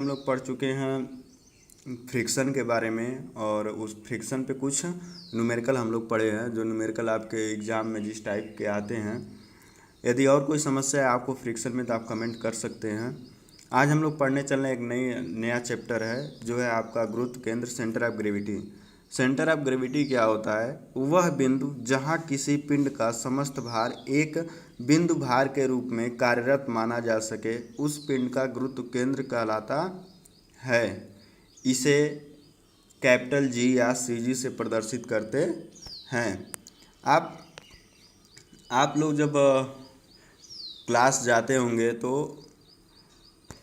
हम लोग पढ़ चुके हैं फ्रिक्शन के बारे में, और उस फ्रिक्शन पे कुछ न्यूमेरिकल हम लोग पढ़े हैं, जो न्यूमेरिकल आपके एग्ज़ाम में जिस टाइप के आते हैं। यदि और कोई समस्या है आपको फ्रिक्शन में तो आप कमेंट कर सकते हैं। आज हम लोग पढ़ने चल रहे हैं, एक नया चैप्टर है जो है आपका गुरुत्व केंद्र, centre of gravity. Centre of gravity क्या होता है? वह बिंदु जहाँ किसी पिंड का समस्त भार एक बिंदु भार के रूप में कार्यरत माना जा सके, उस पिंड का गुरुत्व केंद्र कहलाता है। इसे कैपिटल जी या सी जी से प्रदर्शित करते हैं। आप लोग जब क्लास जाते होंगे तो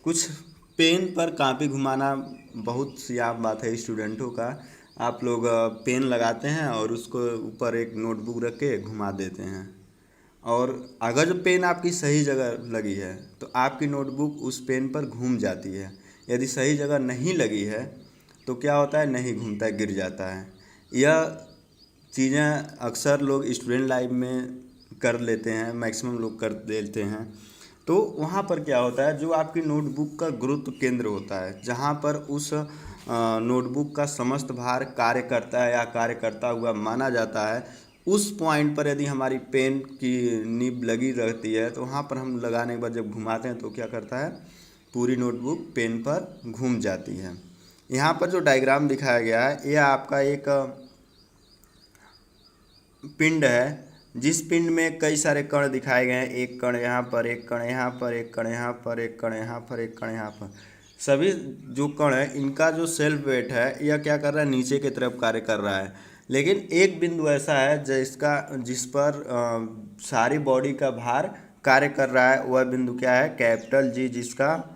कुछ पेन पर कापी घुमाना बहुत सी आम बात है स्टूडेंटों का। आप लोग पेन लगाते हैं और उसको ऊपर एक नोटबुक रख के घुमा देते हैं, और अगर जो पेन आपकी सही जगह लगी है तो आपकी नोटबुक उस पेन पर घूम जाती है। यदि सही जगह नहीं लगी है तो क्या होता है? नहीं घूमता है, गिर जाता है। यह चीज़ें अक्सर लोग स्टूडेंट लाइफ में कर लेते हैं, मैक्सिमम लोग कर देते हैं। तो वहाँ पर क्या होता है, जो आपकी नोटबुक का गुरुत्व केंद्र होता है, जहाँ पर उस नोटबुक का समस्त भार कार्य करता है या कार्य करता हुआ माना जाता है, उस पॉइंट पर यदि हमारी पेन की निब लगी रहती है तो वहाँ पर हम लगाने के बाद जब घुमाते हैं तो क्या करता है, पूरी नोटबुक पेन पर घूम जाती है। यहाँ पर जो डायग्राम दिखाया गया है, यह आपका एक पिंड है, जिस पिंड में कई सारे कण दिखाए गए हैं। एक कण यहाँ पर, एक कण यहाँ पर, एक कण यहाँ पर, एक कण यहाँ पर, एक कण यहाँ पर। सभी जो कण है इनका जो सेल्फ वेट है यह क्या कर रहा है, नीचे की तरफ कार्य कर रहा है। लेकिन एक बिंदु ऐसा है जिस पर सारी बॉडी का भार कार्य कर रहा है। वह बिंदु क्या है? कैपिटल जी, जिसका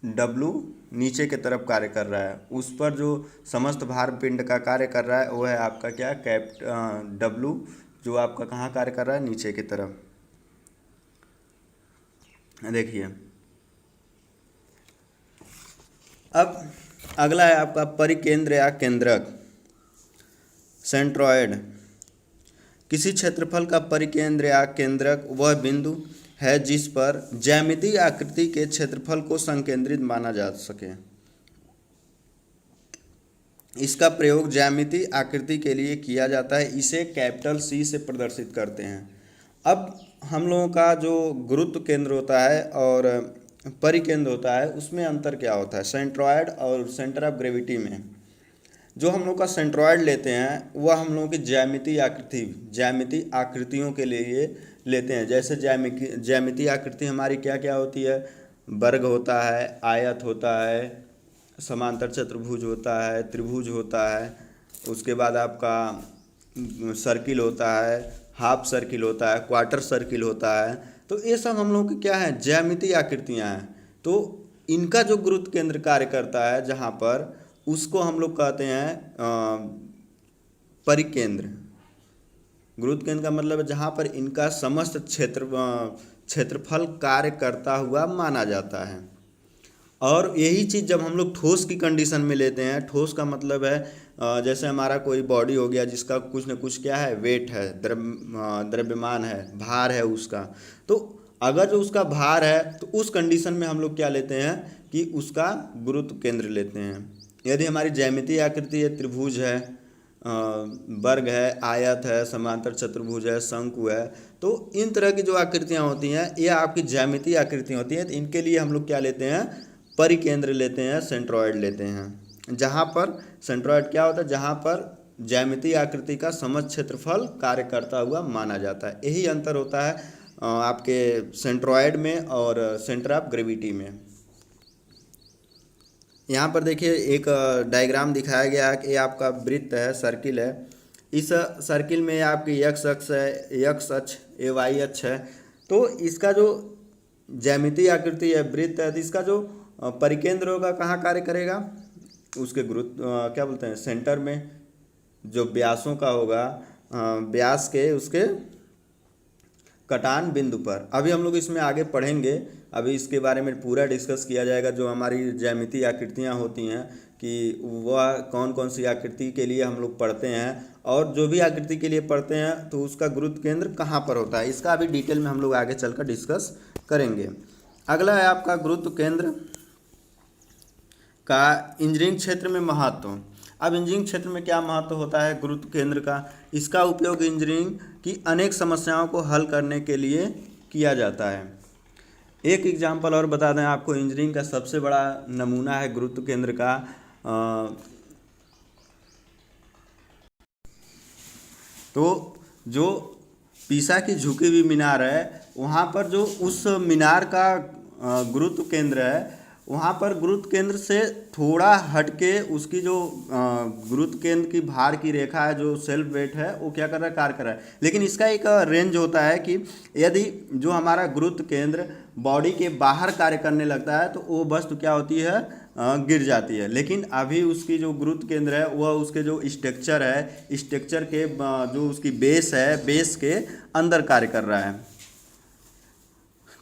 डब्लू नीचे की तरफ कार्य कर रहा है। उस पर जो समस्त भार पिंड का कार्य कर रहा है वो है आपका क्या? डब्लू, जो आपका कहाँ कार्य कर रहा है? नीचे की तरफ। देखिए, अब अगला है आपका परिकेंद्र या केंद्रक, सेंट्रॉयड। किसी क्षेत्रफल का परिकेंद्र या केंद्रक वह बिंदु है जिस पर ज्यामितीय आकृति के क्षेत्रफल को संकेंद्रित माना जा सके। इसका प्रयोग ज्यामितीय आकृति के लिए किया जाता है। इसे कैपिटल सी से प्रदर्शित करते हैं। अब हम लोगों का जो गुरुत्व केंद्र होता है और परिकेंद्र होता है, उसमें अंतर क्या होता है? सेंट्रॉयड और सेंटर ऑफ ग्रेविटी में जो हम लोग का सेंट्रॉयड लेते हैं वह हम लोगों की ज्यामितीय आकृतियों के लिए लेते हैं। जैसे ज्यामितीय आकृति हमारी क्या क्या होती है? वर्ग होता है, आयत होता है, समांतर चतुर्भुज होता है, त्रिभुज होता है, उसके बाद आपका सर्किल होता है, हाफ सर्किल होता है, क्वार्टर सर्किल होता है। तो ये सब हम लोग की क्या है? ज्यामितीय आकृतियाँ हैं। तो इनका जो गुरुत्व केंद्र कार्य करता है जहाँ पर, उसको हम लोग कहते हैं परिकेंद्र। गुरुत्व केंद्र का मतलब है जहाँ पर इनका समस्त क्षेत्रफल कार्य करता हुआ माना जाता है। और यही चीज़ जब हम लोग ठोस की कंडीशन में लेते हैं, ठोस का मतलब है जैसे हमारा कोई बॉडी हो गया जिसका कुछ न कुछ क्या है, वेट है, द्रव्यमान है, भार है उसका। तो अगर जो उसका भार है तो उस कंडीशन में हम लोग क्या लेते हैं कि उसका गुरुत्व केंद्र लेते हैं। यदि हमारी ज्यामितीय आकृति है, त्रिभुज है, वर्ग है, आयत है, समांतर चतुर्भुज है, शंकु है, तो इन तरह की जो आकृतियाँ होती हैं ये आपकी ज्यामितीय आकृतियाँ होती हैं। तो इनके लिए हम लोग क्या लेते हैं? परिकेंद्र लेते हैं, सेंट्रॉयड लेते हैं। जहाँ पर सेंट्रॉयड क्या होता है? जहाँ पर ज्यामितीय आकृति का समस्त क्षेत्रफल कार्य करता हुआ माना जाता है। यही अंतर होता है आपके सेंट्रॉयड में और सेंटर ऑफ ग्रेविटी में। यहाँ पर देखिए एक डायग्राम दिखाया गया है कि ये आपका वृत्त है, सर्किल है। इस सर्किल में आपकी एक्स अक्ष है, एक्स अक्ष, ये वाई अक्ष है। तो इसका जो ज्यामितीय आकृति है, वृत्त है, तो इसका जो परिकेंद्र होगा कहाँ कार्य करेगा? उसके गुरुत्व क्या बोलते हैं, सेंटर में। जो व्यासों का होगा, व्यास के उसके कटान बिंदु पर। अभी हम लोग इसमें आगे पढ़ेंगे, अभी इसके बारे में पूरा डिस्कस किया जाएगा। जो हमारी ज्यामितीय आकृतियाँ होती हैं कि वह कौन कौन सी आकृति के लिए हम लोग पढ़ते हैं, और जो भी आकृति के लिए पढ़ते हैं तो उसका गुरुत्व केंद्र कहाँ पर होता है, इसका अभी डिटेल में हम लोग आगे चलकर डिस्कस करेंगे। अगला है आपका गुरुत्व केंद्र का इंजीनियरिंग क्षेत्र में महत्व। अब इंजीनियरिंग क्षेत्र में क्या महत्व होता है गुरुत्व केंद्र का? इसका उपयोग इंजीनियरिंग की अनेक समस्याओं को हल करने के लिए किया जाता है। एक एग्जाम्पल और बता दें आपको, इंजीनियरिंग का सबसे बड़ा नमूना है गुरुत्व केंद्र का तो जो पीसा की झुकी हुई मीनार है, वहाँ पर जो उस मीनार का गुरुत्व केंद्र है, वहाँ पर गुरुत्व केंद्र से थोड़ा हटके उसकी जो गुरुत्व केंद्र की भार की रेखा है, जो सेल्फ वेट है, वो क्या कर रहा है, कार्य कर रहा है। लेकिन इसका एक रेंज होता है कि यदि जो हमारा गुरुत्व केंद्र बॉडी के बाहर कार्य करने लगता है तो वो वस्तु क्या होती है, गिर जाती है। लेकिन अभी उसकी जो गुरुत्व केंद्र है वह उसके जो स्ट्रक्चर है, स्ट्रक्चर के जो उसकी बेस है, बेस के अंदर कार्य कर रहा है।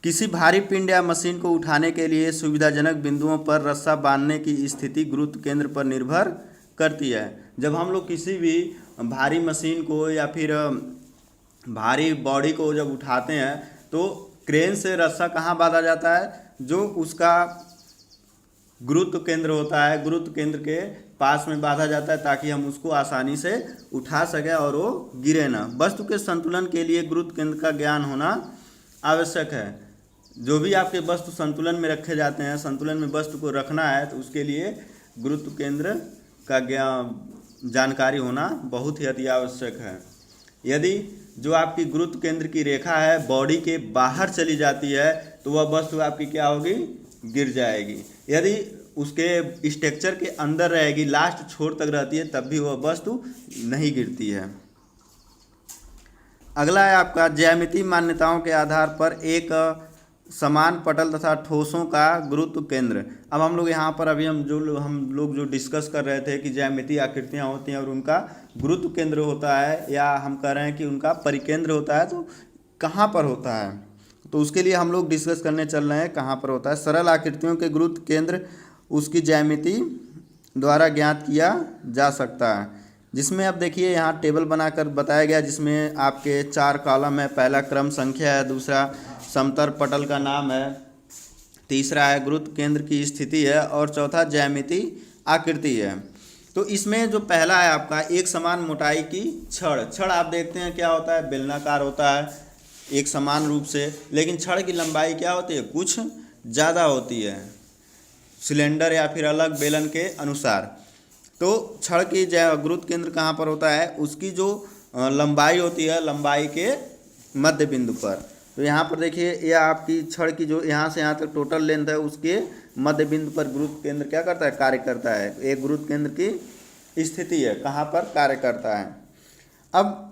किसी भारी पिंड या मशीन को उठाने के लिए सुविधाजनक बिंदुओं पर रस्सा बांधने की स्थिति गुरुत्व केंद्र पर निर्भर करती है। जब हम लोग किसी भी भारी मशीन को या फिर भारी बॉडी को जब उठाते हैं तो क्रेन से रस्सा कहाँ बांधा जाता है, जो उसका गुरुत्व केंद्र होता है, गुरुत्व केंद्र के पास में बांधा जाता है, ताकि हम उसको आसानी से उठा सकें और वो गिरे ना। वस्तु के संतुलन के लिए गुरुत्व केंद्र का ज्ञान होना आवश्यक है। जो भी आपके वस्तु संतुलन में रखे जाते हैं, संतुलन में वस्तु को रखना है, तो उसके लिए गुरुत्व केंद्र का जानकारी होना बहुत ही अति आवश्यक है। यदि जो आपकी गुरुत्व केंद्र की रेखा है बॉडी के बाहर चली जाती है तो वह वस्तु आपकी क्या होगी, गिर जाएगी। यदि उसके स्ट्रक्चर के अंदर रहेगी, लास्ट छोर तक रहती है, तब भी वह वस्तु नहीं गिरती है। अगला है आपका ज्यामितीय मान्यताओं के आधार पर एक समान पटल तथा ठोसों का गुरुत्व केंद्र। अब हम लोग यहाँ पर अभी हम लोग जो डिस्कस कर रहे थे कि ज्यामितीय आकृतियाँ होती हैं और उनका गुरुत्व केंद्र होता है, या हम कह रहे हैं कि उनका परिकेंद्र होता है, तो कहाँ पर होता है, तो उसके लिए हम लोग डिस्कस करने चल रहे हैं कहाँ पर होता है। सरल आकृतियों के गुरुत्व केंद्र उसकी ज्यामिति द्वारा ज्ञात किया जा सकता है, जिसमें अब देखिए यहाँ टेबल बनाकर बताया गया, जिसमें आपके 4 कॉलम है। पहला क्रम संख्या है, दूसरा समतल पटल का नाम है, तीसरा है गुरुत्व केंद्र की स्थिति है, और चौथा ज्यामिति आकृति है। तो इसमें जो पहला है आपका एक समान मोटाई की छड़ आप देखते हैं क्या होता है, बेलनाकार होता है एक समान रूप से, लेकिन छड़ की लंबाई क्या होती है, कुछ ज़्यादा होती है सिलेंडर या फिर अलग बेलन के अनुसार। तो छड़ की गुरुत्व केंद्र कहाँ पर होता है, उसकी जो लंबाई होती है, लंबाई के मध्य बिंदु पर। तो यहाँ पर देखिए यह आपकी छड़ की जो यहाँ से यहाँ तक टोटल लेंथ है, उसके मध्य बिंदु पर गुरुत्व केंद्र क्या करता है, कार्य करता है। एक गुरुत्व केंद्र की स्थिति है, कहाँ पर कार्य करता है। अब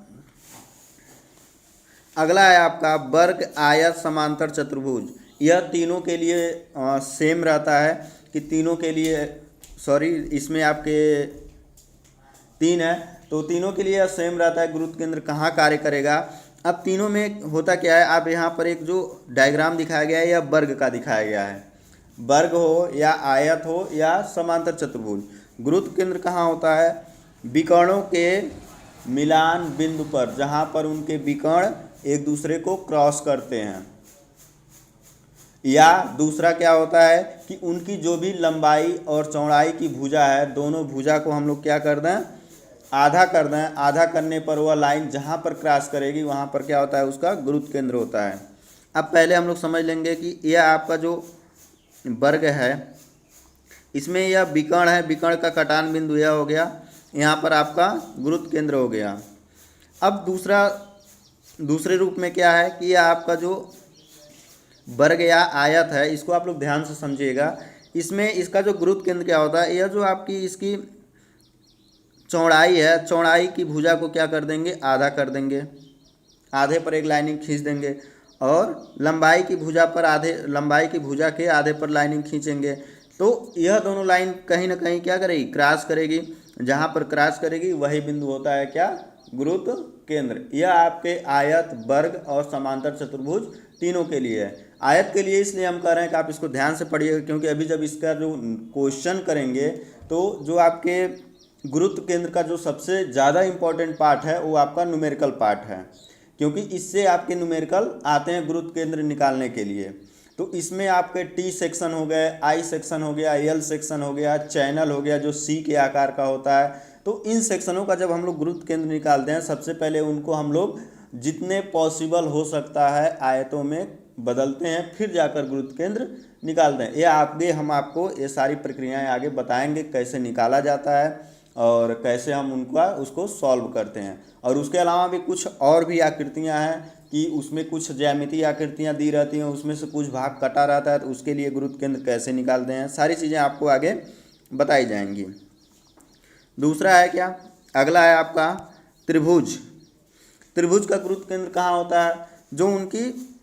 अगला है आपका वर्ग, आयत, समांतर, चतुर्भुज। यह तीनों के लिए सेम रहता है कि तीनों के लिए, सॉरी इसमें आपके 3 है, तो तीनों के लिए सेम रहता है गुरुत्व केंद्र कहाँ कार्य करेगा। अब तीनों में होता क्या है, आप यहाँ पर एक जो डायग्राम दिखाया गया है, यह वर्ग का दिखाया गया है। वर्ग हो या आयत हो या समांतर चतुर्भुज, गुरुत्व केंद्र कहाँ होता है, विकर्णों के मिलान बिंदु पर, जहाँ पर उनके विकर्ण एक दूसरे को क्रॉस करते हैं। या दूसरा क्या होता है कि उनकी जो भी लंबाई और चौड़ाई की भुजा है, दोनों भुजा को हम लोग क्या कर दें, आधा कर दें। आधा करने पर वह लाइन जहाँ पर क्रॉस करेगी वहाँ पर क्या होता है, उसका गुरुत्व केंद्र होता है। अब पहले हम लोग समझ लेंगे कि यह आपका जो वर्ग है, इसमें यह विकर्ण है, विकर्ण का कटान बिंदु यह हो गया, यहाँ पर आपका गुरुत्व केंद्र हो गया। अब दूसरे रूप में क्या है कि यह आपका जो वर्ग या आयत है, इसको आप लोग ध्यान से समझिएगा। इसमें इसका जो गुरुत्व केंद्र क्या होता है, यह जो आपकी इसकी चौड़ाई है, चौड़ाई की भुजा को क्या कर देंगे, आधा कर देंगे, आधे पर एक लाइनिंग खींच देंगे, और लंबाई की भुजा पर लंबाई की भुजा के आधे पर लाइनिंग खींचेंगे। तो यह दोनों लाइन कहीं ना कहीं क्या करेगी, क्रॉस करेगी। जहाँ पर क्रॉस करेगी वही बिंदु होता है क्या, गुरुत्व केंद्र। यह आपके आयत, वर्ग और समांतर चतुर्भुज तीनों के लिए है। आयत के लिए इसलिए हम कह रहे हैं कि आप इसको ध्यान से पढ़िएगा, क्योंकि अभी जब इसका जो क्वेश्चन करेंगे तो जो आपके गुरुत्व केंद्र का जो सबसे ज़्यादा इम्पोर्टेंट पार्ट है वो आपका न्यूमेरिकल पार्ट है, क्योंकि इससे आपके न्यूमेरिकल आते हैं गुरुत्व केंद्र निकालने के लिए। तो इसमें आपके टी सेक्शन हो गए, आई सेक्शन हो गया, एल सेक्शन हो गया, चैनल हो गया जो सी के आकार का होता है। तो इन सेक्शनों का जब हम लोग गुरुत्व केंद्र निकालते हैं, सबसे पहले उनको हम लोग जितने पॉसिबल हो सकता है आयतों में बदलते हैं, फिर जाकर गुरुत्व केंद्र निकालते हैं। ये आगे हम आपको ये सारी प्रक्रियाएं आगे बताएंगे कैसे निकाला जाता है और कैसे हम उनका उसको सॉल्व करते हैं। और उसके अलावा भी कुछ और भी आकृतियां हैं कि उसमें कुछ ज्यामितीय आकृतियां दी रहती हैं, उसमें से कुछ भाग कटा रहता है, तो उसके लिए गुरुत्व केंद्र कैसे निकालते हैं, सारी चीज़ें आपको आगे बताई जाएंगी। दूसरा है क्या, अगला है आपका त्रिभुज। त्रिभुज का गुरुत्व केंद्र कहाँ होता है, जो उनकी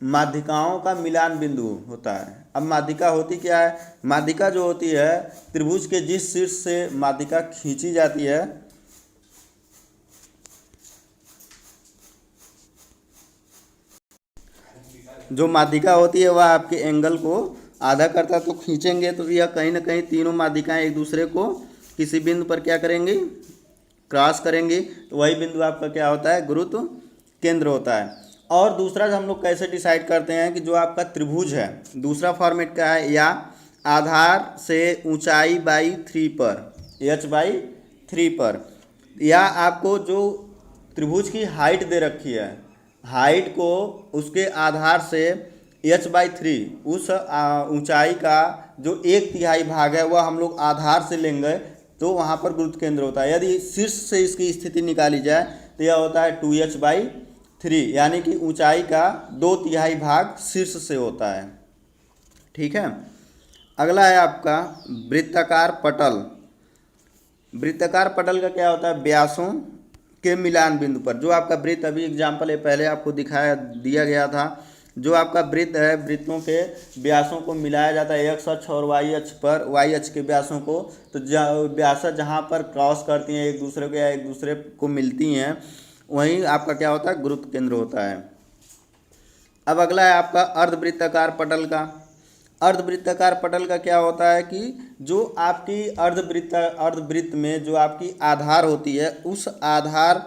माध्यिकाओं का मिलान बिंदु होता है। अब माध्यिका होती क्या है, माध्यिका जो होती है त्रिभुज के जिस शीर्ष से माध्यिका खींची जाती है, जो माध्यिका होती है वह आपके एंगल को आधा करता है। तो खींचेंगे तो यह कहीं ना कहीं तीनों माध्यिकाएं एक दूसरे को किसी बिंदु पर क्या करेंगी, क्रॉस करेंगी, तो वही बिंदु आपका क्या होता है, गुरुत्व केंद्र होता है। और दूसरा हम लोग कैसे डिसाइड करते हैं कि जो आपका त्रिभुज है, दूसरा फॉर्मेट का है, या आधार से ऊंचाई बाई 3 पर, h/3 पर, या आपको जो त्रिभुज की हाइट दे रखी है, हाइट को उसके आधार से h/3 उस ऊंचाई का जो 1/3 भाग है वह हम लोग आधार से लेंगे, तो वहाँ पर गुरुत्व केंद्र होता है। यदि शीर्ष से इसकी स्थिति निकाली जाए तो यह होता है 2h/3, यानी कि ऊंचाई का 2/3 भाग शीर्ष से होता है। ठीक है। अगला है आपका वृत्ताकार पटल। वृत्ताकार पटल का क्या होता है, व्यासों के मिलान बिंदु पर, जो आपका वृत्त, अभी एग्जाम्पल है पहले आपको दिखाया दिया गया था, जो आपका वृत्त है, वृत्तों के व्यासों को मिलाया जाता है एक्स अक्ष और वाई अक्ष पर, वाई अक्ष के व्यासों को, तो व्यास जहाँ पर क्रॉस करती हैं एक दूसरे को या एक दूसरे को मिलती हैं, वहीं आपका क्या होता है, गुरुत्व केंद्र होता है। अब अगला है आपका अर्धवृत्ताकार पटल का। अर्धवृत्ताकार पटल का क्या होता है कि जो आपकी अर्धवृत्त में जो आपकी आधार होती है, उस आधार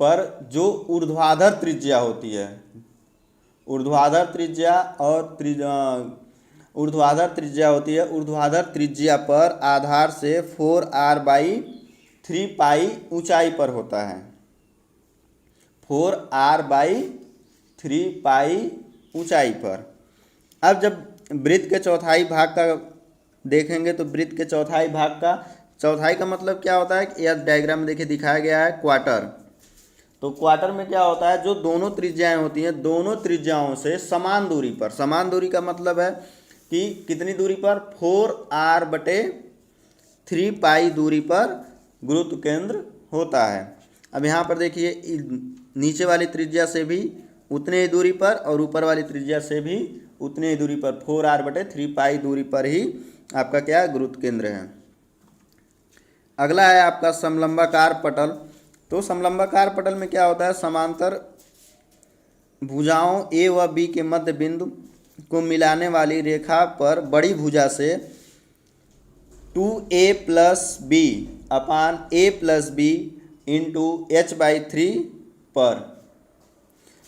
पर जो ऊर्ध्वाधर त्रिज्या होती है, ऊर्ध्वाधर त्रिज्या होती है, ऊर्ध्वाधर त्रिज्या पर आधार से 4r/3 पाई ऊंचाई पर होता है, 4r/3 पाई ऊंचाई पर। अब जब वृत्त के चौथाई भाग का देखेंगे तो वृत्त के चौथाई भाग का, चौथाई का मतलब क्या होता है कि यह डायग्राम में देखिए दिखाया गया है क्वार्टर। तो क्वार्टर में क्या होता है, जो दोनों त्रिज्याएं होती हैं, दोनों त्रिज्याओं से समान दूरी पर, समान दूरी का मतलब है कि कितनी दूरी पर, 4r/3 पाई दूरी पर गुरुत्व केंद्र होता है। अब यहाँ पर देखिए नीचे वाली त्रिज्या से भी उतने ही दूरी पर और ऊपर वाली त्रिज्या से भी उतने ही दूरी पर, 4r/3 पाई दूरी पर ही आपका क्या गुरुत्व केंद्र है। अगला है आपका समलंबाकार पटल। तो समलंबाकार पटल में क्या होता है, समांतर भुजाओं ए व बी के मध्य बिंदु को मिलाने वाली रेखा पर बड़ी भुजा से 2a+b/a+b × h/3 पर।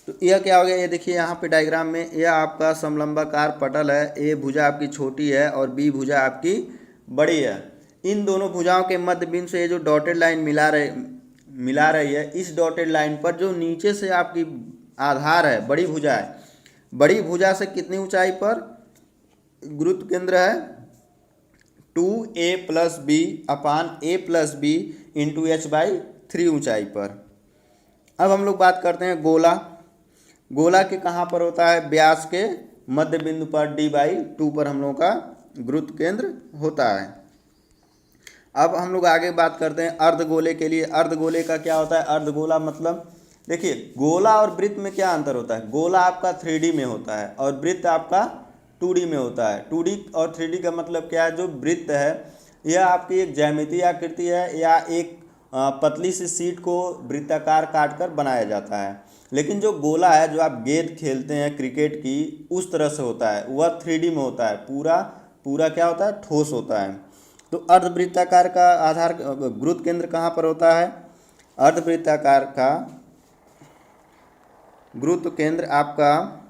तो यह क्या हो गया, ये देखिए यहाँ पे डायग्राम में, यह आपका समलंबाकार पटल है। ए भुजा आपकी छोटी है और बी भुजा आपकी बड़ी है। इन दोनों भुजाओं के मध्य बिंदु से ये जो डॉटेड लाइन मिला रही है, इस डॉटेड लाइन पर जो नीचे से आपकी आधार है, बड़ी भुजा है, बड़ी भुजा से कितनी ऊंचाई पर गुरुत्व केंद्र है, 2a+b/a+b × h/3 ऊंचाई पर। अब हम लोग बात करते हैं गोला। गोला के कहाँ पर होता है, व्यास के मध्य बिंदु पर d/2 पर हम लोगों का गुरुत्व केंद्र होता है। अब हम लोग आगे बात करते हैं अर्धगोले के लिए। अर्धगोले का क्या होता है, अर्धगोला मतलब देखिए गोला और वृत्त में क्या अंतर होता है, गोला आपका 3D में होता है और वृत्त आपका 2D में होता है। 2D और 3D का मतलब क्या है, जो वृत्त है यह आपकी एक ज्यामितीय आकृति है या एक पतली सी सीट को वृत्ताकार काटकर बनाया जाता है। लेकिन जो गोला है, जो आप गेंद खेलते हैं क्रिकेट की, उस तरह से होता है, वह 3D में होता है, पूरा क्या होता है, ठोस होता है। तो अर्धवृत्ताकार का आधार गुरुत्व केंद्र कहाँ पर होता है, अर्धवृत्ताकार का गुरुत्व केंद्र आपका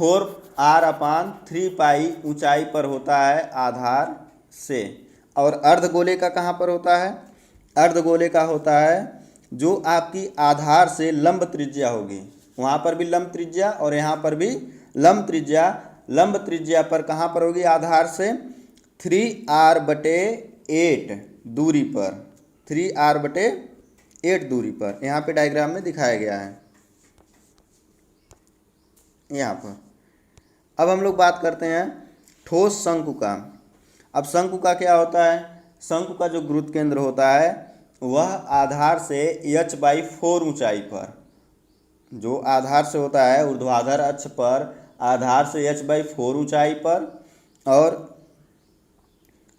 4r/3 ऊंचाई पर होता है आधार से। और अर्धगोले का कहाँ पर होता है? अर्धगोले का होता है जो आपकी आधार से लंब त्रिज्या होगी, वहाँ पर भी लंब त्रिज्या और यहाँ पर भी लंब त्रिज्या। लंब त्रिज्या पर कहाँ पर होगी? आधार से 3r/8 दूरी पर, 3r/8 दूरी पर। यहाँ पे डायग्राम में दिखाया गया है यहाँ पर। अब हम लोग बात करते हैं ठोस शंकु का। अब शंकु का क्या होता है? शंकु का जो गुरुत्व केंद्र होता है वह आधार से h/4 ऊंचाई पर, जो आधार से होता है ऊर्ध्वाधर अक्ष पर आधार से h/4 ऊंचाई पर। और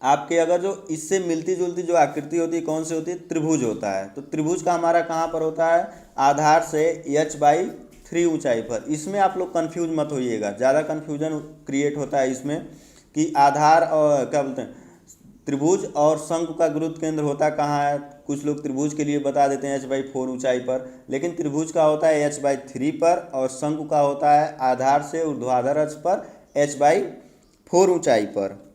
आपके अगर जो इससे मिलती जुलती जो आकृति होती है कौन सी होती है? त्रिभुज होता है। तो त्रिभुज का हमारा कहाँ पर होता है? आधार से h/3 ऊंचाई पर। इसमें आप लोग कंफ्यूज मत होइएगा, ज़्यादा कंफ्यूजन क्रिएट होता है इसमें कि आधार और क्या बोलते हैं त्रिभुज और शंकु का गुरुत्व केंद्र होता कहाँ है। कुछ लोग त्रिभुज के लिए बता देते हैं h/4 ऊंचाई पर, लेकिन त्रिभुज का होता है h/3 पर और शंकु का होता है आधार से ऊर्ध्वाधर अक्ष पर h/4 ऊंचाई पर।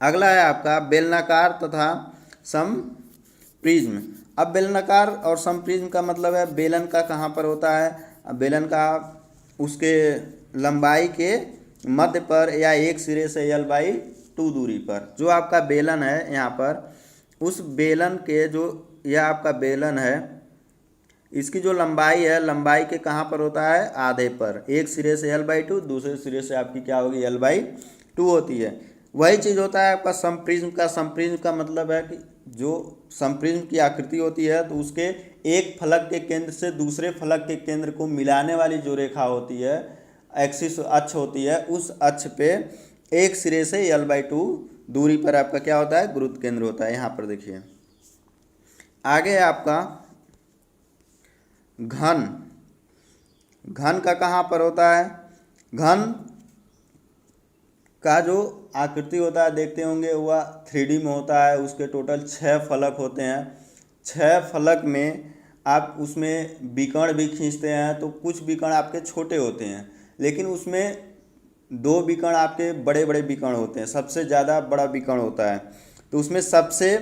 अगला है आपका बेलनाकार तथा समप्रिज्म। अब बेलनाकार और समप्रिज्म का मतलब है बेलन का कहाँ पर होता है? बेलन का उसके लंबाई के मध्य पर या एक सिरे से l/2 दूरी पर। जो आपका बेलन है यहाँ पर, उस बेलन के जो यह आपका बेलन है इसकी जो लंबाई है, लंबाई के कहाँ पर होता है? आधे पर। एक सिरे से l/2, दूसरे सिरे से आपकी क्या होगी? l/2 होती है। वही चीज़ होता है आपका समप्रिज्म का। समप्रिज्म का मतलब है कि जो समप्रिज्म की आकृति होती है तो उसके एक फलक के केंद्र से दूसरे फलक के केंद्र को मिलाने वाली जो रेखा होती है, एक्सिस अक्ष होती है, उस अक्ष पे एक सिरे से l/2 दूरी पर आपका क्या होता है? गुरुत्व केंद्र होता है। यहाँ पर देखिए आगे है आपका घन। घन का कहाँ पर होता है? घन का जो आकृति होता है देखते होंगे वह 3D में होता है। उसके टोटल 6 फलक होते हैं। 6 फलक में आप उसमें विकर्ण भी खींचते हैं तो कुछ विकर्ण आपके छोटे होते हैं, लेकिन उसमें 2 विकर्ण आपके बड़े बड़े विकर्ण होते हैं। सबसे ज़्यादा बड़ा विकर्ण होता है, तो उसमें सबसे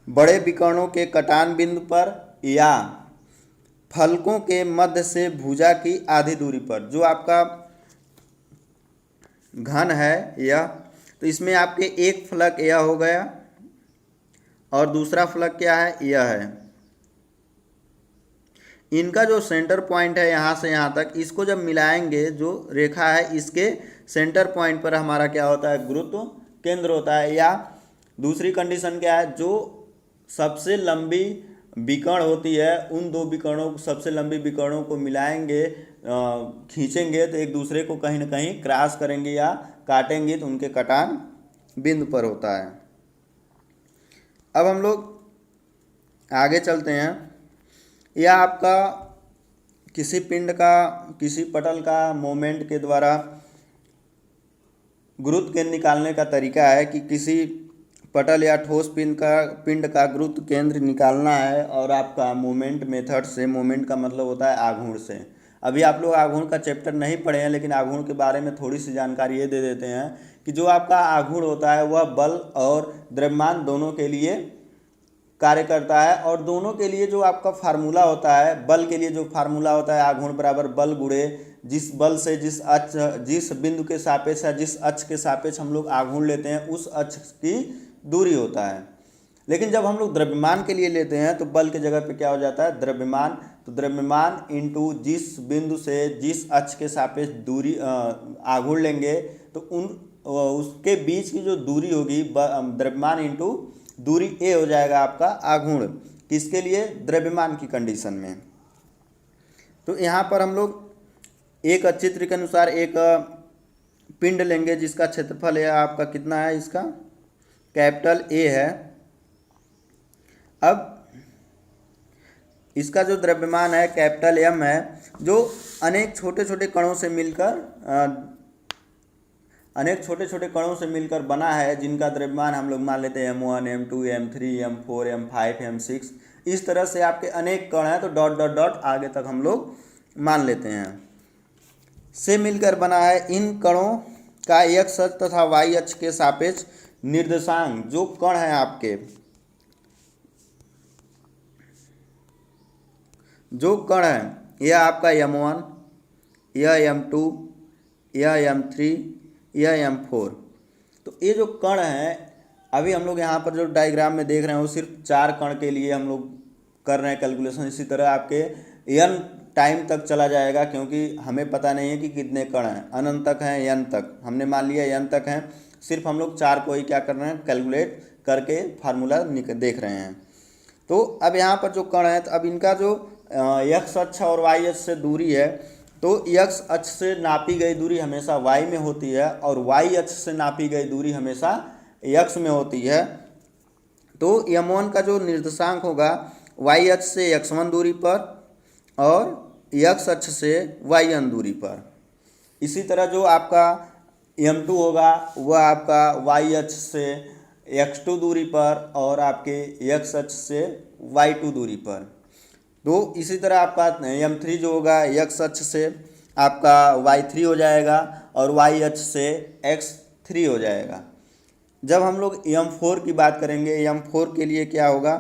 बड़े विकर्णों के कटान बिंदु पर या फलकों के मध्य से भुजा की आधी दूरी पर जो आपका घन है यह, तो इसमें आपके एक फलक यह हो गया और दूसरा फलक क्या है? यह है। इनका जो सेंटर पॉइंट है यहाँ से यहाँ तक, इसको जब मिलाएंगे जो रेखा है इसके सेंटर पॉइंट पर हमारा क्या होता है? गुरुत्व केंद्र होता है। या दूसरी कंडीशन क्या है? जो सबसे लंबी विकर्ण होती है उन 2 विकर्णों, सबसे लंबी विकर्णों को मिलाएंगे, खींचेंगे तो एक दूसरे को कहीं ना कहीं क्रॉस करेंगे या काटेंगे, तो उनके कटान बिंदु पर होता है। अब हम लोग आगे चलते हैं। यह आपका किसी पिंड का, किसी पटल का मोमेंट के द्वारा गुरुत्व केंद्र निकालने का तरीका है कि किसी पटल या ठोस पिंड का गुरुत्व केंद्र निकालना है और आपका मोमेंट मेथड से, मोमेंट का मतलब होता है आघूर्ण से। अभी आप लोग आघूर्ण का चैप्टर नहीं पढ़े हैं, लेकिन आघूर्ण के बारे में थोड़ी सी जानकारी ये दे देते हैं कि जो आपका आघूर्ण होता है वह बल और द्रव्यमान दोनों के लिए कार्य करता है। और दोनों के लिए जो आपका फार्मूला होता है, बल के लिए जो फार्मूला होता है आघूर्ण बराबर बल गुणे जिस बल से जिस बिंदु के सापेक्ष या जिस अक्ष के सापेक्ष हम लोग आघूर्ण लेते हैं उस अक्ष की दूरी होता है। लेकिन जब हम लोग द्रव्यमान के लिए लेते हैं तो बल के जगह पे क्या हो जाता है? द्रव्यमान। तो द्रव्यमान इंटू जिस बिंदु से जिस अक्ष के सापेक्ष दूरी आघूर्ण लेंगे तो उसके बीच की जो दूरी होगी द्रव्यमान इंटू दूरी ए हो जाएगा आपका आघूर्ण। किसके लिए? द्रव्यमान की कंडीशन में। तो यहाँ पर हम लोग एक चित्र के अनुसार एक पिंड लेंगे जिसका क्षेत्रफल है आपका कितना है? इसका कैपिटल ए है। अब इसका जो द्रव्यमान है कैपिटल एम है, जो अनेक छोटे छोटे कणों से मिलकर बना है, जिनका द्रव्यमान हम लोग मान लेते हैं m1 m2 m3 m4 m5 m6। इस तरह से आपके अनेक कण हैं, तो डॉट डॉट डॉट आगे तक हम लोग मान लेते हैं। से मिलकर बना है। इन कणों का एक्स अक्ष तथा वाई अक्ष के सापेक्ष निर्देशांक, जो कण है आपके, जो कण है, यह आपका m1, यह m2, यह m3, यह m4। तो ये जो कण है, अभी हम लोग यहाँ पर जो डायग्राम में देख रहे हैं वो सिर्फ 4 कण के लिए हम लोग कर रहे हैं कैलकुलेशन। इसी तरह आपके n टाइम तक चला जाएगा, क्योंकि हमें पता नहीं है कि कितने कण हैं, अनंत तक हैं n तक, हमने मान लिया n तक हैं, सिर्फ हम लोग 4 को ही क्या कर रहे हैं, कैलकुलेट करके फार्मूला देख रहे हैं। तो अब यहाँ पर जो कण है, तो अब इनका जो x अक्ष और y अक्ष से दूरी है, तो x अक्ष से नापी गई दूरी हमेशा y में होती है और y अक्ष से नापी गई दूरी हमेशा x में होती है। तो m1 का जो निर्देशांक होगा y अक्ष से x1 दूरी पर और x अक्ष से yn दूरी पर। इसी तरह जो आपका m2 होगा वह आपका y अक्ष से x2 दूरी पर और आपके x अक्ष से y2 दूरी पर। तो इसी तरह आपका m3 जो होगा x अक्ष से आपका y3 हो जाएगा और y अक्ष से x3 हो जाएगा। जब हम लोग m4 की बात करेंगे, m4 के लिए क्या होगा,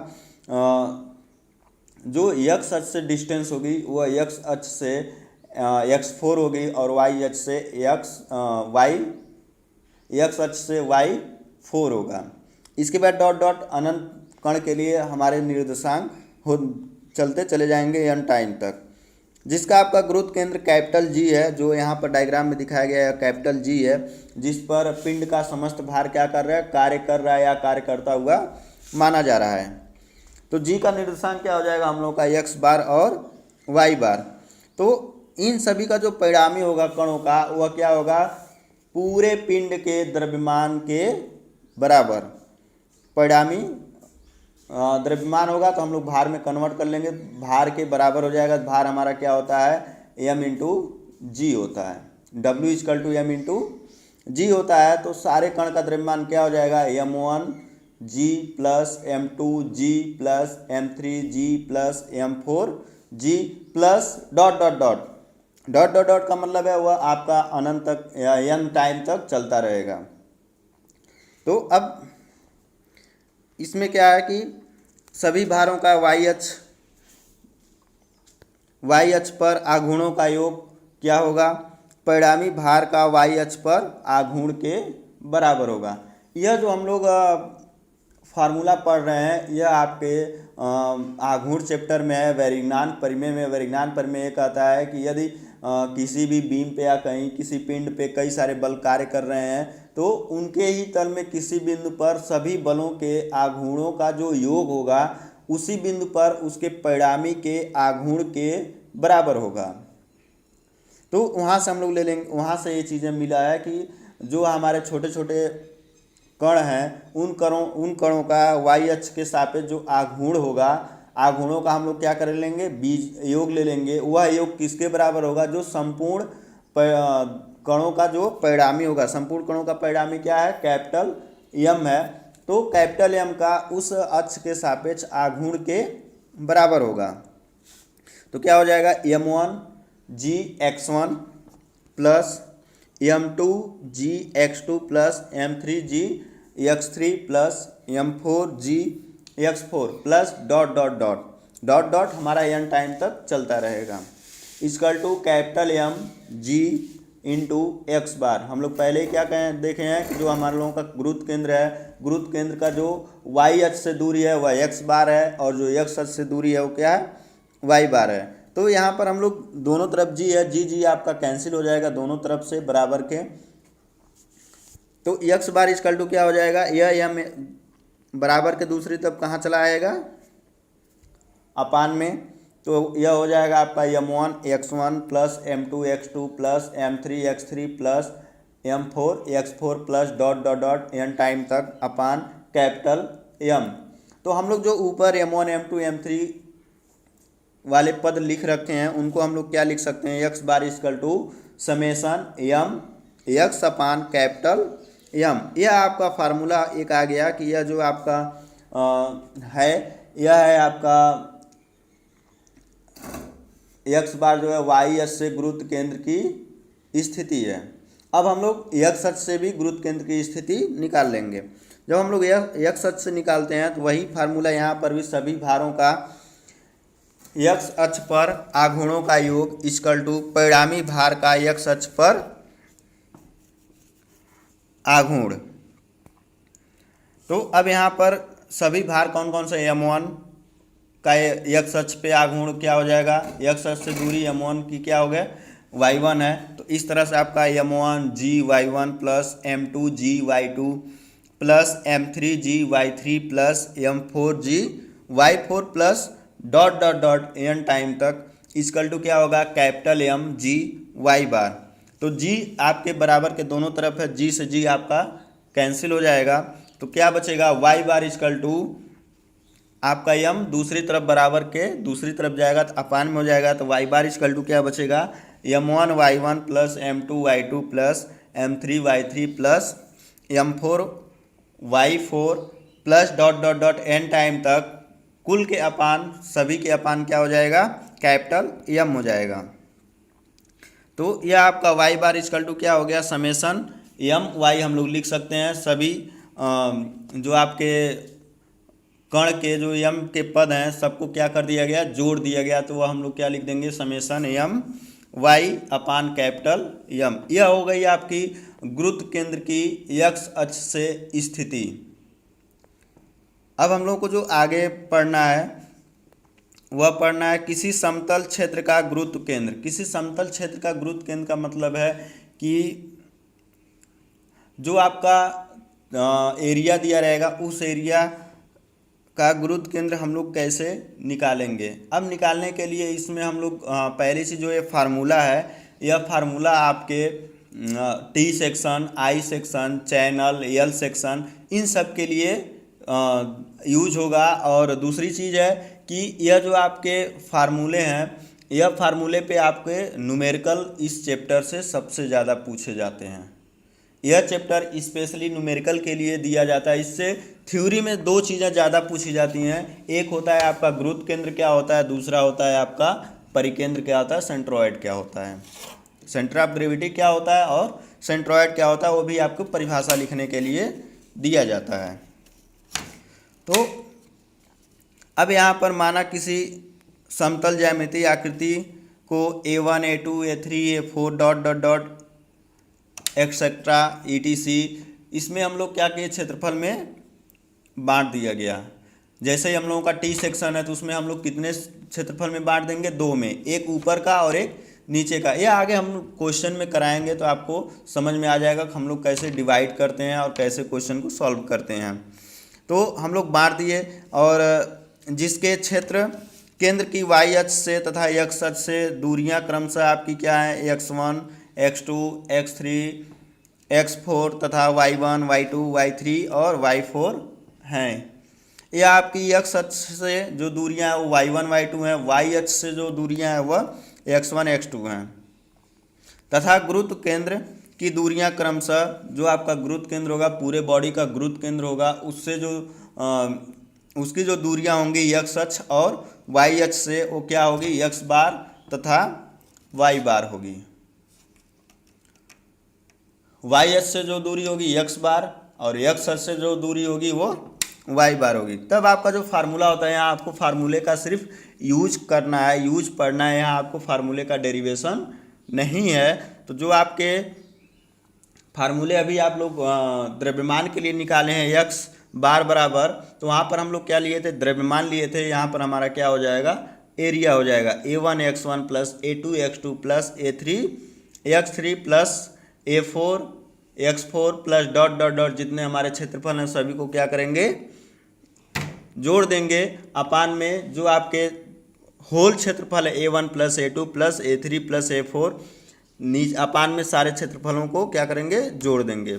जो x अक्ष से डिस्टेंस होगी वह x अक्ष से x4 होगी और y अक्ष से x अक्ष से y4 होगा। इसके बाद डॉट डॉट अनंत कण के लिए हमारे निर्देशांक हो चलते चले जाएंगे n टाइम तक, जिसका आपका गुरुत्व केंद्र कैपिटल G है, जो यहाँ पर डायग्राम में दिखाया गया है कैपिटल G है, जिस पर पिंड का समस्त भार क्या कर रहा है, कार्य कर रहा है या कार्य करता हुआ माना जा रहा है। तो G का निर्देशांक क्या हो जाएगा हम लोग का, x बार और y बार। तो इन सभी का जो परिणामी होगा कणों का, वह क्या होगा, पूरे पिंड के द्रव्यमान के बराबर परिणामी द्रव्यमान होगा। तो हम लोग भार में कन्वर्ट कर लेंगे, भार के बराबर हो जाएगा। भार हमारा क्या होता है, m इंटू जी होता है, W equal to m into G होता है। तो सारे कण का द्रव्यमान क्या हो जाएगा, m1 g plus m2 g plus m3 g plus m4 g plus dot dot dot dot dot dot का मतलब है वह आपका अनंत तक या n टाइम तक चलता रहेगा। तो अब इसमें क्या है कि सभी भारों का y अक्ष पर आघूर्णों का योग क्या होगा, परिणामी भार का y अक्ष पर आघूर्ण के बराबर होगा। यह जो हम लोग फार्मूला पढ़ रहे हैं, यह आपके आघूर्ण चैप्टर में है, वैरिज्ञान परिमेय में। वैरिज्ञान परिमेय कहता है कि यदि किसी भी बीम पे या कहीं किसी पिंड पे कई सारे बल कार्य कर रहे हैं, तो उनके ही तल में किसी बिंदु पर सभी बलों के आघूर्णों का जो योग होगा उसी बिंदु पर उसके परिणामी के आघूर्ण के बराबर होगा। तो वहाँ से हम लोग ले लेंगे, वहाँ से ये चीज़ें मिला है कि जो हमारे छोटे छोटे कण हैं उन कणों का y अक्ष के सापेक्ष जो आघूर्ण होगा, आघूर्णों का हम लोग क्या कर लेंगे, बीज योग ले लेंगे। वह योग किसके बराबर होगा, जो संपूर्ण कणों का जो परिणामी होगा। संपूर्ण कणों का परिणामी क्या है, कैपिटल M है। तो कैपिटल M का उस अक्ष के सापेक्ष आघूर्ण के बराबर होगा। तो क्या हो जाएगा, m1 g x1 plus m2 g x2 plus m3 g x3 plus m4 g x4 plus dot dot dot dot dot हमारा n टाइम तक चलता रहेगा। Equal to capital M g into X bar. हम लोग पहले ही क्या कहें देखे हैं कि जो हमारे लोगों का गुरुत्व केंद्र है, गुरुत्व केंद्र का जो y अक्ष से दूरी है वह x बार है और जो x अक्ष से दूरी है वो क्या है, y बार है। तो यहाँ पर हम लोग दोनों तरफ g है, g आपका कैंसिल हो जाएगा दोनों तरफ से बराबर के। तो x बार इक्वल टू क्या हो जाएगा, यह m बराबर के दूसरी तरफ कहाँ चला आएगा, अपान में। तो यह हो जाएगा आपका m1 x1 plus m2 x2 plus m3 x3 plus m4 x4 plus dot dot dot n time तक अपान कैपिटल M। तो हम लोग जो ऊपर m1 m2 m3 वाले पद लिख रखे हैं उनको हम लोग क्या लिख सकते हैं, x bar equal to summation m x upon capital M। यह आपका फार्मूला एक आ गया कि यह जो आपका है, यह है आपका x बार जो है y अक्ष से गुरुत्व केंद्र की स्थिति है। अब हम लोग x अक्ष से भी गुरुत्व केंद्र की स्थिति निकाल लेंगे। जब हम लोग x अक्ष से निकालते हैं तो वही फार्मूला यहाँ पर भी सभी भारों का x अक्ष पर आघूर्णों का योग इक्वल टू परिणामी भार का x अक्ष पर आघूर्ण। तो अब यहाँ पर सभी भार कौन कौन से, m1 का x अक्ष पे आघूर्ण क्या हो जाएगा, x अक्ष से दूरी m1 की क्या हो गया, y1 है। तो इस तरह से आपका m1 g y1 plus m2 g y2 plus m3 g y3 plus m4 g y4 plus dot dot dot n time तक इक्वल टू क्या होगा, कैपिटल M g y बार। तो g आपके बराबर के दोनों तरफ है, g से g आपका कैंसिल हो जाएगा। तो क्या बचेगा, y बार इक्वल टू आपका m दूसरी तरफ बराबर के दूसरी तरफ जाएगा तो अपान में हो जाएगा। तो y बार इक्वल टू क्या बचेगा, m1 y1 plus m2 y2 plus m3 y3 plus m4 y4 plus dot dot dot n time तक कुल के अपान सभी के अपान क्या हो जाएगा, कैपिटल M हो जाएगा। तो यह आपका y बार इक्वल टू क्या हो गया, समेसन m y हम लोग लिख सकते हैं। सभी जो आपके कण के जो m के पद हैं सबको क्या कर दिया गया, जोड़ दिया गया। तो वह हम लोग क्या लिख देंगे, समेसन m y अपान कैपिटल M। यह हो गई आपकी गुरुत्व केंद्र की x अक्ष से स्थिति। अब हम लोग को जो आगे पढ़ना है वह पढ़ना है किसी समतल क्षेत्र का गुरुत्व केंद्र। किसी समतल क्षेत्र का गुरुत्व केंद्र का मतलब है कि जो आपका एरिया दिया रहेगा उस एरिया का गुरुत्व केंद्र हम लोग कैसे निकालेंगे। अब निकालने के लिए इसमें हम लोग पहली चीज़ जो ये फार्मूला है, यह फार्मूला आपके T section, I section, channel, L section in सब के लिए यूज होगा। और दूसरी चीज़ है कि यह जो आपके फार्मूले हैं, यह फार्मूले पे आपके न्यूमेरिकल इस चैप्टर से सबसे ज़्यादा पूछे जाते हैं। यह चैप्टर स्पेशली न्यूमेरिकल के लिए दिया जाता है। इससे थ्योरी में दो चीज़ें ज़्यादा पूछी जाती हैं, एक होता है आपका गुरुत्व केंद्र क्या होता है, दूसरा होता है आपका परिकेंद्र क्या होता है, सेंट्रोइड क्या होता है, सेंटर ऑफ ग्रेविटी क्या होता है और सेंट्रोइड क्या होता है, वो भी आपको परिभाषा लिखने के लिए दिया जाता है। तो अब यहाँ पर माना किसी समतल ज्यामितीय आकृति को a1 a2 a3 a4 dot dot dot etcetera etc इसमें हम लोग क्या किए, क्षेत्रफल में बांट दिया गया। जैसे ही हम लोगों का टी सेक्शन है तो उसमें हम लोग कितने क्षेत्रफल में बांट देंगे, दो में, एक ऊपर का और एक नीचे का। ये आगे हम क्वेश्चन में कराएंगे तो आपको समझ में आ जाएगा कि हम लोग कैसे डिवाइड करते हैं और कैसे क्वेश्चन को सॉल्व करते हैं। तो हम लोग बांट दिए और जिसके क्षेत्र केंद्र की y अक्ष से तथा x अक्ष से दूरियां क्रमशः आपकी क्या है, x1 x2 x3 x4 तथा y1 y2 y3 और y4 हैं। यह आपकी x अक्ष से जो दूरियां हैं वो y1 y2 हैं, y अक्ष से जो दूरियां हैं वह x1 x2 हैं तथा गुरुत्व केंद्र की दूरियां क्रमशः जो आपका गुरुत्व केंद्र होगा, पूरे बॉडी का गुरुत्व केंद्र होगा, उससे जो उसकी जो दूरियां होंगी x अक्ष और y अक्ष से वो क्या होगी, x बार तथा y बार होगी। y अक्ष से जो दूरी होगी x बार और x अक्ष से जो दूरी होगी वो y बार होगी। तब आपका जो फार्मूला होता है, यहाँ आपको फार्मूले का सिर्फ यूज करना है, यूज पढ़ना है, यहाँ आपको फार्मूले का डेरिवेशन नहीं है। तो जो आपके फार्मूले अभी आप लोग द्रव्यमान के लिए निकाले हैं x बार बराबर, तो वहाँ पर हम लोग क्या लिए थे, द्रव्यमान लिए थे। यहाँ पर हमारा क्या हो जाएगा, एरिया हो जाएगा a1 x1 plus a2 x2 plus a3 x3 plus a4 x4 plus dot dot dot जितने हमारे क्षेत्रफल हैं सभी को क्या करेंगे, जोड़ देंगे अपान में जो आपके होल क्षेत्रफल है a1 plus a2 plus a3 plus a4 नीचे अपान में सारे क्षेत्रफलों को क्या करेंगे, जोड़ देंगे।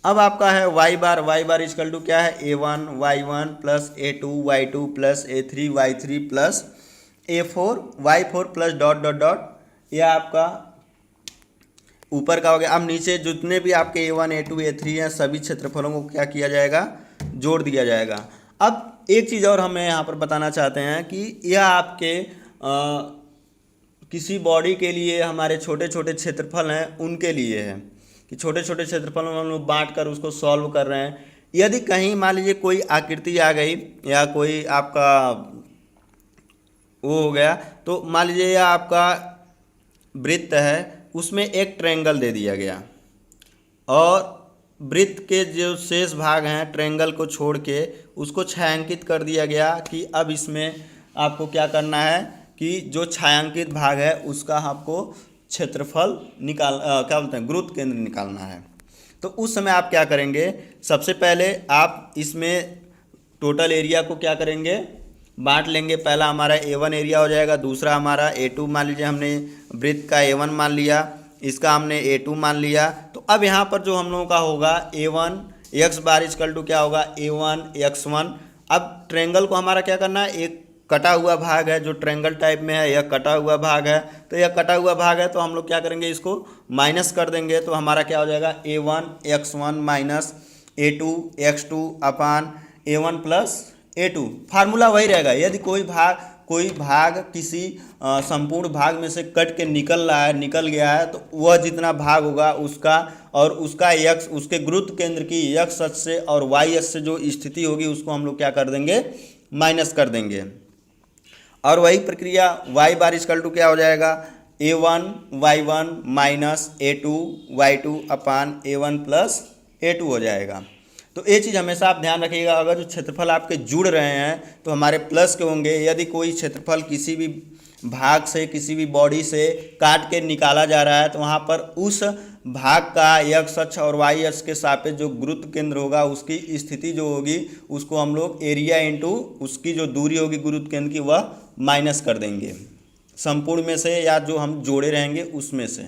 अब आपका है y बार इक्वल टू क्या है, a1 y1 plus a2 y2 plus a3 y3 plus a4 y4 plus dot dot dot, यह आपका ऊपर का हो गया। अब नीचे जितने भी आपके a1 a2 a3 हैं सभी क्षेत्रफलों को क्या किया जाएगा, जोड़ दिया जाएगा। अब एक चीज़ और हमें यहाँ पर बताना चाहते हैं कि यह आपके किसी बॉडी के लिए हमारे छोटे छोटे क्षेत्रफल हैं उनके लिए है कि छोटे छोटे क्षेत्रफल में हम लोग बांट कर उसको सॉल्व कर रहे हैं। यदि कहीं मान लीजिए कोई आकृति आ गई या कोई आपका वो हो गया, तो मान लीजिए यह आपका वृत्त है, उसमें एक ट्रायंगल दे दिया गया और वृत्त के जो शेष भाग हैं ट्रायंगल को छोड़ के उसको छायांकित कर दिया गया कि अब इसमें आपको क्या करना है कि जो छायांकित भाग है उसका आपको क्षेत्रफल क्या बोलते हैं, गुरुत्व केंद्र निकालना है। तो उस समय आप क्या करेंगे, सबसे पहले आप इसमें टोटल एरिया को क्या करेंगे, बांट लेंगे। पहला हमारा A1 एरिया हो जाएगा, दूसरा हमारा A2 मान लीजिए, हमने वृत्त का A1 मान लिया, इसका हमने A2 मान लिया। तो अब यहाँ पर जो हम लोगों का होगा A1 x bar equal to क्या होगा A1 x1। अब ट्रायंगल को हमारा क्या करना है, एक कटा हुआ भाग है जो ट्रायंगल टाइप में है, यह कटा हुआ भाग है, तो यह कटा हुआ भाग है तो हम लोग क्या करेंगे, इसको माइनस कर देंगे। तो हमारा क्या हो जाएगा A1 x1 minus A2 x2 अपान A1 प्लस A2। फार्मूला वही रहेगा। यदि कोई भाग किसी संपूर्ण भाग में से कट के निकल गया है तो वह जितना भाग होगा उसका और उसका x, उसके गुरुत्व केंद्र की x अक्ष से और y अक्ष से जो स्थिति होगी उसको हम लोग क्या कर देंगे, माइनस कर देंगे। और वही प्रक्रिया y बार इक्वल टू क्या हो जाएगा A1 y1 minus A2 y2 अपान A1 प्लस A2 हो जाएगा। तो ये चीज़ हमेशा आप ध्यान रखिएगा, अगर जो क्षेत्रफल आपके जुड़ रहे हैं तो हमारे प्लस के होंगे। यदि कोई क्षेत्रफल किसी भी भाग से, किसी भी बॉडी से काट के निकाला जा रहा है तो वहाँ पर उस भाग का x अक्ष और y अक्ष के सापेक्ष जो गुरुत्व केंद्र होगा उसकी स्थिति जो होगी उसको हम लोग एरिया इंटू उसकी जो दूरी होगी गुरुत्व केंद्र की वह माइनस कर देंगे, संपूर्ण में से या जो हम जोड़े रहेंगे उसमें से।